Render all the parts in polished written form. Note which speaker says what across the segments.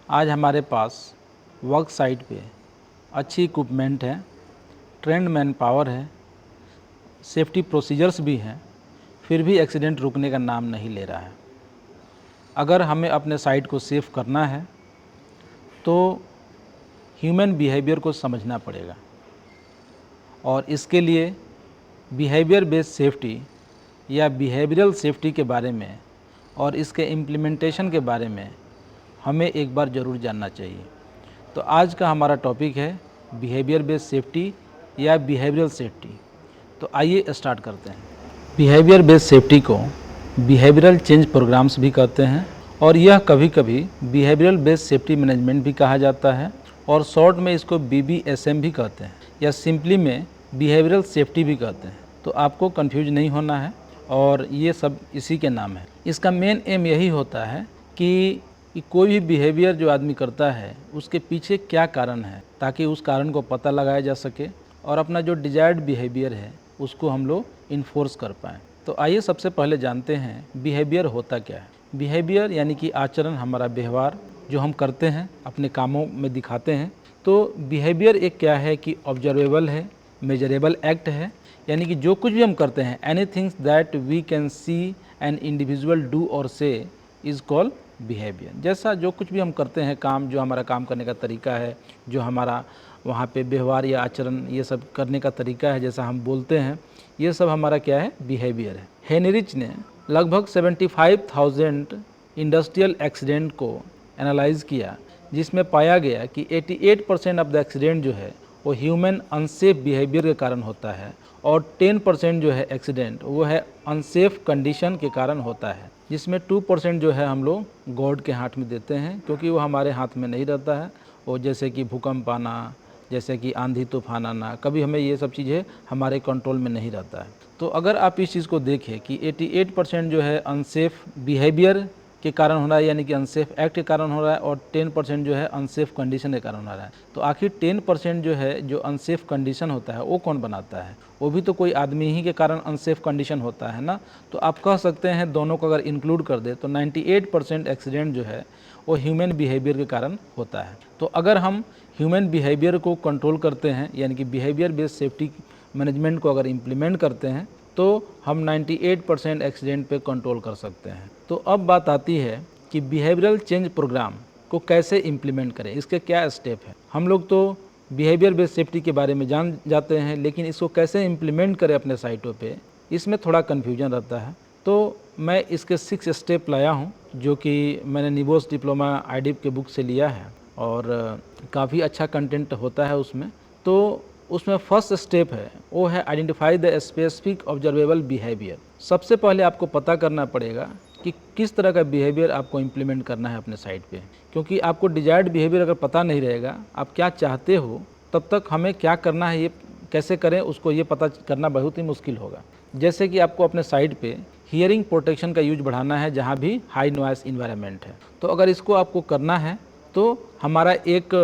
Speaker 1: आज हमारे पास work site पे अच्छी इक्विपमेंट है, ट्रेंड मैन पावर है, सेफ्टी प्रोसीजर्स भी हैं, फिर भी एक्सीडेंट रुकने का नाम नहीं ले रहा है। अगर हमें अपने साइट को सेफ करना है तो ह्यूमन बिहेवियर को समझना पड़ेगा और इसके लिए बिहेवियर बेस्ड सेफ्टी या बिहेवियरल सेफ्टी के बारे में और इसके इम्प्लीमेंटेशन के बारे में हमें एक बार ज़रूर जानना चाहिए। तो आज का हमारा टॉपिक है बिहेवियर बेस्ड सेफ्टी या बिहेवियरल सेफ्टी। तो आइए स्टार्ट करते हैं। बिहेवियर बेस्ड सेफ्टी को बिहेवियरल चेंज प्रोग्राम्स भी कहते हैं और यह कभी कभी बिहेवियरल बेस्ड सेफ्टी मैनेजमेंट भी कहा जाता है और शॉर्ट में इसको BBSM भी कहते हैं या सिंपली में बिहेवियरल सेफ्टी भी कहते हैं। तो आपको कंफ्यूज नहीं होना है और ये सब इसी के नाम है। इसका मेन एम यही होता है कि कोई भी बिहेवियर जो आदमी करता है उसके पीछे क्या कारण है, ताकि उस कारण को पता लगाया जा सके और अपना जो डिजायर्ड बिहेवियर है उसको हम लोग इन्फोर्स कर पाएँ। तो आइए सबसे पहले जानते हैं बिहेवियर होता क्या है। बिहेवियर यानी कि आचरण, हमारा व्यवहार जो हम करते हैं, अपने कामों में दिखाते हैं। तो बिहेवियर एक क्या है कि ऑब्जर्वेबल है, मेजरेबल एक्ट है, यानी कि जो कुछ भी हम करते हैं, anythings that we can see an individual do और से इज़ कॉल्ड बिहेवियर। जैसा जो कुछ भी हम करते हैं काम, जो हमारा काम करने का तरीका है, जो हमारा वहाँ पे व्यवहार या आचरण, ये सब करने का तरीका है, जैसा हम बोलते हैं, ये सब हमारा क्या है, बिहेवियर है। हेनरिच ने लगभग 75,000 इंडस्ट्रियल एक्सीडेंट को एनालाइज किया, जिसमें पाया गया कि 88% ऑफ द एक्सीडेंट जो है वो ह्यूमन अनसेफ बिहेवियर के कारण होता है और 10% जो है एक्सीडेंट वो है अनसेफ कंडीशन के कारण होता है, जिसमें 2% जो है हम लोग गॉड के हाथ में देते हैं, क्योंकि वो हमारे हाथ में नहीं रहता है। और जैसे कि भूकंप आना, जैसे कि आंधी तूफान आना, कभी हमें ये सब चीज़ें हमारे कंट्रोल में नहीं रहता है। तो अगर आप इस चीज़ को देखें कि 88% जो है अनसेफ बिहेवियर के कारण हो रहा है, यानी कि अनसेफ एक्ट के कारण हो रहा है, और 10% जो है अनसेफ कंडीशन के कारण हो रहा है। तो आखिर 10% जो है जो अनसेफ कंडीशन होता है वो कौन बनाता है? वो भी तो कोई आदमी ही के कारण अनसेफ कंडीशन होता है ना। तो आप कह सकते हैं दोनों को अगर इंक्लूड कर दे तो 98% एक्सीडेंट जो है वो ह्यूमन बिहेवियर के कारण होता है। तो अगर हम ह्यूमन बिहेवियर को कंट्रोल करते हैं, यानी कि बिहेवियर बेस्ड सेफ्टी मैनेजमेंट को अगर इम्प्लीमेंट करते हैं, तो हम 98% एक्सीडेंट पे कंट्रोल कर सकते हैं। तो अब बात आती है कि बिहेवियरल चेंज प्रोग्राम को कैसे इम्प्लीमेंट करें, इसके क्या स्टेप हैं। हम लोग तो बिहेवियर बेस्ड सेफ्टी के बारे में जान जाते हैं, लेकिन इसको कैसे इम्प्लीमेंट करें अपने साइटों पे, इसमें थोड़ा कन्फ्यूजन रहता है। तो मैं इसके 6 स्टेप लाया हूँ, जो कि मैंने निबोस डिप्लोमा IDIP के बुक से लिया है और काफ़ी अच्छा कंटेंट होता है उसमें। तो उसमें फर्स्ट स्टेप है वो है identify the specific observable behaviour. सबसे पहले आपको पता करना पड़ेगा कि किस तरह का बिहेवियर आपको इम्प्लीमेंट करना है अपने साइट पे, क्योंकि आपको डिजायर्ड बिहेवियर अगर पता नहीं रहेगा, आप क्या चाहते हो, तब तक हमें क्या करना है, ये कैसे करें, उसको ये पता करना बहुत ही मुश्किल होगा। जैसे कि आपको अपने साइट पे हियरिंग प्रोटेक्शन का यूज बढ़ाना है जहाँ भी हाई नॉइस इन्वायरमेंट है। तो अगर इसको आपको करना है तो हमारा एक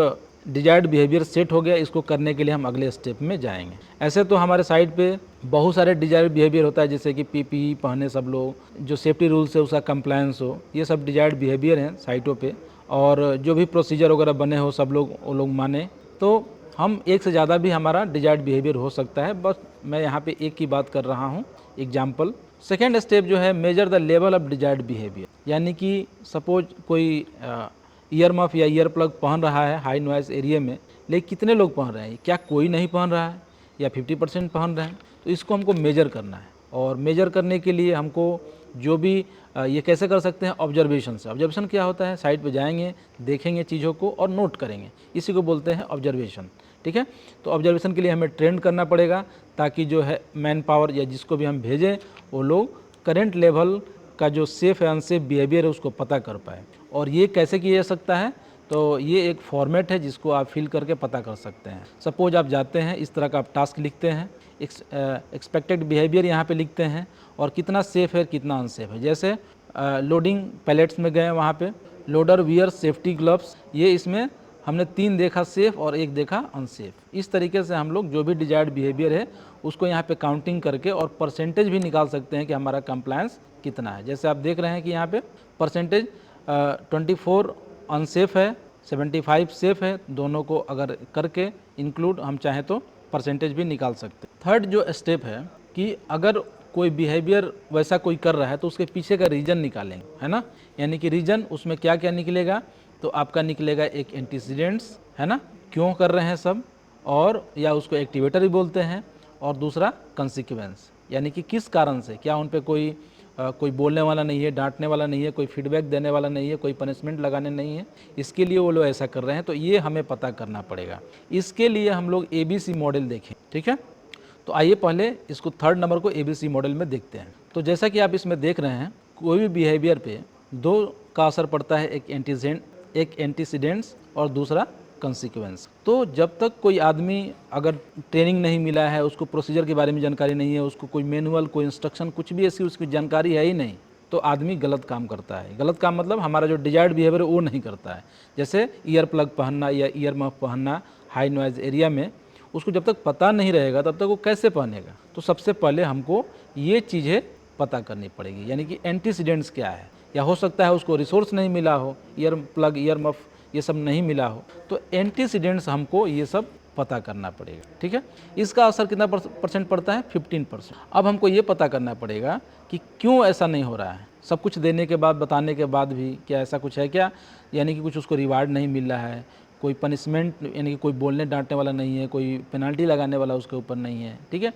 Speaker 1: डिजायर्ड बिहेवियर सेट हो गया। इसको करने के लिए हम अगले स्टेप में जाएंगे। ऐसे तो हमारे साइट पे बहुत सारे डिजायर्ड बिहेवियर होता है, जैसे कि PPE पहने सब लोग, जो सेफ्टी रूल्स है उसका कंप्लायंस हो, ये सब डिजायर्ड बिहेवियर हैं साइटों पे। और जो भी प्रोसीजर वगैरह बने हो सब लोग वो लोग माने, तो हम एक से ज़्यादा भी हमारा डिजायर्ड बिहेवियर हो सकता है। बस मैं यहाँ पे एक की बात कर रहा हूँ, एग्जाम्पल। सेकेंड स्टेप जो है measure the level of desired behaviour, यानी कि सपोज कोई ईयर मफ या ईयर प्लग पहन रहा है हाई नॉइस एरिया में, लेकिन कितने लोग पहन रहे हैं, क्या कोई नहीं पहन रहा है या 50% पहन रहे हैं, तो इसको हमको मेजर करना है। और मेजर करने के लिए हमको जो भी ये कैसे कर सकते हैं, ऑब्जर्वेशन से। ऑब्जर्वेशन क्या होता है, साइट पे जाएंगे, देखेंगे चीज़ों को और नोट करेंगे, इसी को बोलते हैं ऑब्जर्वेशन। ठीक है, तो ऑब्जर्वेशन के लिए हमें ट्रेंड करना पड़ेगा, ताकि जो है मैन पावर या जिसको भी हम भेजें वो लोग करेंट लेवल का जो सेफ है अनसेफ बिहेवियर है उसको पता कर पाए। और ये कैसे किया जा सकता है, तो ये एक फॉर्मेट है जिसको आप फिल करके पता कर सकते हैं। सपोज आप जाते हैं, इस तरह का आप टास्क लिखते हैं, एक्सपेक्टेड बिहेवियर यहाँ पे लिखते हैं और कितना सेफ़ है कितना अनसेफ है। जैसे लोडिंग पैलेट्स में गए, वहाँ पे लोडर वियर सेफ्टी ग्लव्स, ये इसमें हमने 3 देखा सेफ़ और 1 देखा अनसेफ। इस तरीके से हम लोग जो भी डिजायर्ड बिहेवियर है उसको यहाँ पे काउंटिंग करके और परसेंटेज भी निकाल सकते हैं कि हमारा कंप्लायंस कितना है। जैसे आप देख रहे हैं कि यहाँ पे परसेंटेज 24 अनसेफ है, 75 सेफ है, दोनों को अगर करके इंक्लूड हम चाहें तो परसेंटेज भी निकाल सकते हैं। थर्ड जो स्टेप है कि अगर कोई बिहेवियर वैसा कोई कर रहा है तो उसके पीछे का रीज़न निकालेंगे, है ना। यानी कि रीज़न उसमें क्या क्या निकलेगा, तो आपका निकलेगा एक एंटीसीडेंट्स, है ना, क्यों कर रहे हैं सब, और या उसको एक्टिवेटर भी बोलते हैं, और दूसरा कंसिक्वेंस, यानी कि किस कारण से, क्या उन पे कोई बोलने वाला नहीं है, डांटने वाला नहीं है, कोई फीडबैक देने वाला नहीं है, कोई पनिशमेंट लगाने नहीं है, इसके लिए वो लोग ऐसा कर रहे हैं, तो ये हमें पता करना पड़ेगा। इसके लिए हम लोग ABC मॉडल देखें, ठीक है। तो आइए पहले इसको थर्ड नंबर को ABC मॉडल में देखते हैं। तो जैसा कि आप इसमें देख रहे हैं, कोई भी बिहेवियर पे दो का असर पड़ता है, एक एंटीसीडेंट्स और दूसरा कंसिक्वेंस। तो जब तक कोई आदमी अगर ट्रेनिंग नहीं मिला है, उसको प्रोसीजर के बारे में जानकारी नहीं है, उसको कोई मैनुअल, कोई इंस्ट्रक्शन, कुछ भी ऐसी उसकी जानकारी है ही नहीं, तो आदमी गलत काम करता है। गलत काम मतलब हमारा जो डिजायर्ड बिहेवियर है वो नहीं करता है। जैसे ईयर प्लग पहनना या ईयर मफ पहनना हाई नॉइज एरिया में, उसको जब तक पता नहीं रहेगा तब तक वो कैसे पहनेगा। तो सबसे पहले हमको ये चीज़ें पता करनी पड़ेगी, यानी कि एंटीसीडेंट्स क्या है, या हो सकता है उसको रिसोर्स नहीं मिला हो, ईयर प्लग, ईयर मफ ये सब नहीं मिला हो, तो एंटीसीडेंट्स हमको ये सब पता करना पड़ेगा, ठीक है। इसका असर कितना परसेंट पड़ता है, 15%। अब हमको ये पता करना पड़ेगा कि क्यों ऐसा नहीं हो रहा है। सब कुछ देने के बाद, बताने के बाद भी क्या ऐसा कुछ है क्या, यानी कि कुछ उसको रिवार्ड नहीं मिल रहा है, कोई पनिशमेंट, यानी कि कोई बोलने डांटने वाला नहीं है, कोई पेनल्टी लगाने वाला उसके ऊपर नहीं है, ठीक है।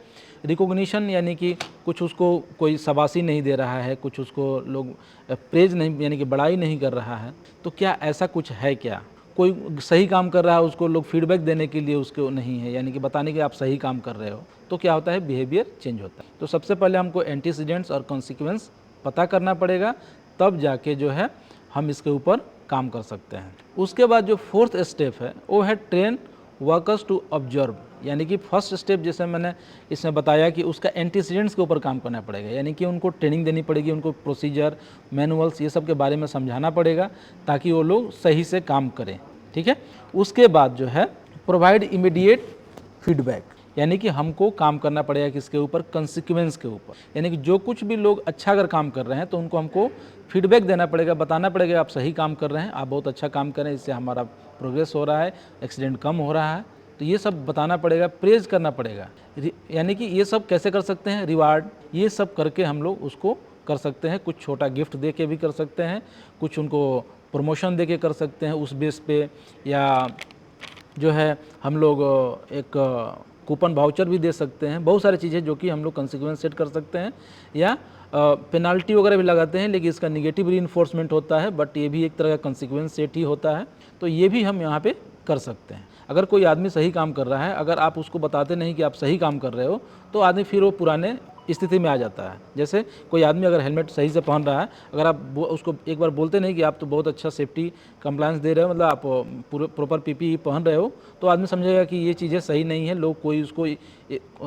Speaker 1: रिकॉग्निशन, यानी कि कुछ उसको कोई शाबाशी नहीं दे रहा है, कुछ उसको लोग प्रेज नहीं, यानी कि बड़ाई नहीं कर रहा है, तो क्या ऐसा कुछ है क्या। कोई सही काम कर रहा है, उसको लोग फीडबैक देने के लिए उसको नहीं है, यानी कि बताने के आप सही काम कर रहे हो, तो क्या होता है, बिहेवियर चेंज होता है। तो सबसे पहले हमको एंटीसीडेंट्स और कॉन्सिक्वेंस पता करना पड़ेगा, तब जाके जो है हम इसके ऊपर काम कर सकते हैं। उसके बाद जो फोर्थ स्टेप है वो है ट्रेन वर्कर्स टू ऑब्जर्व, यानी कि फर्स्ट स्टेप जैसे मैंने इसमें बताया कि उसका एंटीसीडेंट्स के ऊपर काम करना पड़ेगा, यानी कि उनको ट्रेनिंग देनी पड़ेगी, उनको प्रोसीजर, मैनुअल्स ये सब के बारे में समझाना पड़ेगा ताकि वो लोग सही से काम करें, ठीक है। उसके बाद जो है प्रोवाइड इमीडिएट फीडबैक, यानी कि हमको काम करना पड़ेगा किसके ऊपर, कंसिक्वेंस के ऊपर, यानी कि जो कुछ भी लोग अच्छा अगर काम कर रहे हैं तो उनको हमको फीडबैक देना पड़ेगा, बताना पड़ेगा आप सही काम कर रहे हैं, आप बहुत अच्छा काम कर रहे हैं, इससे हमारा प्रोग्रेस हो रहा है, एक्सीडेंट कम हो रहा है, तो ये सब बताना पड़ेगा, प्रेज करना पड़ेगा। यानी कि ये सब कैसे कर सकते हैं, रिवार्ड, ये सब करके हम लोग उसको कर सकते हैं। कुछ छोटा गिफ्ट दे के भी कर सकते हैं, कुछ उनको प्रमोशन दे के कर सकते हैं उस बेस पे, या जो है हम लोग एक कूपन वाउचर भी दे सकते हैं। बहुत सारी चीज़ें जो कि हम लोग कंसिक्वेंस सेट कर सकते हैं, या पेनाल्टी वगैरह भी लगाते हैं, लेकिन इसका निगेटिव रीइंफोर्समेंट होता है, बट ये भी एक तरह का कंसिक्वेंस सेट ही होता है, तो ये भी हम यहाँ पे कर सकते हैं। अगर कोई आदमी सही काम कर रहा है, अगर आप उसको बताते नहीं कि आप सही काम कर रहे हो, तो आदमी फिर वो पुराने स्थिति में आ जाता है। जैसे कोई आदमी अगर हेलमेट सही से पहन रहा है, अगर आप उसको एक बार बोलते नहीं कि आप तो बहुत अच्छा सेफ्टी कंप्लायंस दे रहे हो, मतलब आप पूरे प्रॉपर PPE पहन रहे हो, तो आदमी समझेगा कि ये चीज़ें सही नहीं है, लोग कोई उसको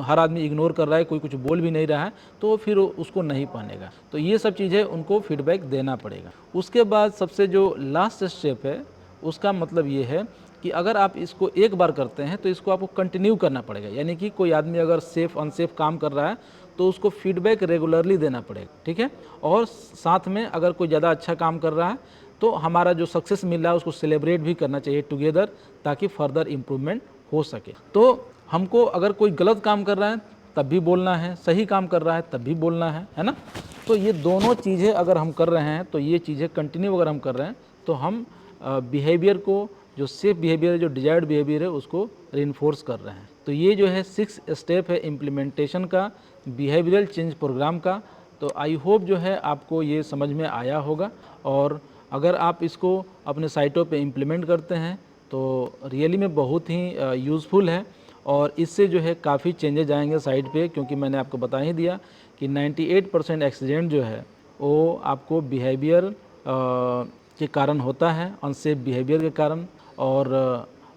Speaker 1: हर आदमी इग्नोर कर रहा है, कोई कुछ बोल भी नहीं रहा है, तो फिर उसको नहीं पहनेगा। तो ये सब चीज़ें उनको फीडबैक देना पड़ेगा। उसके बाद सबसे जो लास्ट स्टेप है, उसका मतलब ये है कि अगर आप इसको एक बार करते हैं तो इसको आपको कंटिन्यू करना पड़ेगा, यानी कि कोई आदमी अगर सेफ अनसेफ काम कर रहा है तो उसको फीडबैक रेगुलरली देना पड़ेगा, ठीक है। और साथ में अगर कोई ज़्यादा अच्छा काम कर रहा है तो हमारा जो सक्सेस मिल रहा है उसको सेलिब्रेट भी करना चाहिए टुगेदर, ताकि फर्दर इम्प्रूवमेंट हो सके। तो हमको अगर कोई गलत काम कर रहा है तब भी बोलना है, सही काम कर रहा है तब भी बोलना है ना। तो ये दोनों चीज़ें अगर हम कर रहे हैं, तो ये चीज़ें कंटिन्यू अगर हम कर रहे हैं, तो हम बिहेवियर को, जो सेफ बिहेवियर है, जो डिजायर्ड बिहेवियर है, उसको रिइंफोर्स कर रहे हैं। तो ये जो है 6 स्टेप है इम्प्लीमेंटेशन का, बिहेवियरल चेंज प्रोग्राम का। तो आई होप जो है आपको ये समझ में आया होगा, और अगर आप इसको अपने साइटों पे इम्प्लीमेंट करते हैं तो रियली में बहुत ही यूज़फुल है, और इससे जो है काफ़ी चेंजेज आएंगे साइट पे, क्योंकि मैंने आपको बता ही दिया कि 98% एक्सीडेंट जो है वो आपको बिहेवियर के कारण होता है, अनसेफ बिहेवियर के कारण। और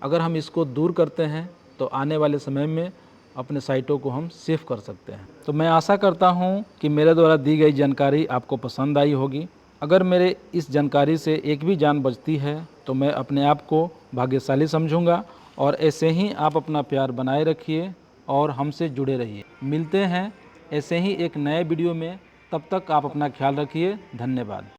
Speaker 1: अगर हम इसको दूर करते हैं तो आने वाले समय में अपने साइटों को हम सेफ कर सकते हैं। तो मैं आशा करता हूं कि मेरे द्वारा दी गई जानकारी आपको पसंद आई होगी। अगर मेरे इस जानकारी से एक भी जान बचती है तो मैं अपने आप को भाग्यशाली समझूंगा, और ऐसे ही आप अपना प्यार बनाए रखिए और हमसे जुड़े रहिए। मिलते हैं ऐसे ही एक नए वीडियो में, तब तक आप अपना ख्याल रखिए। धन्यवाद।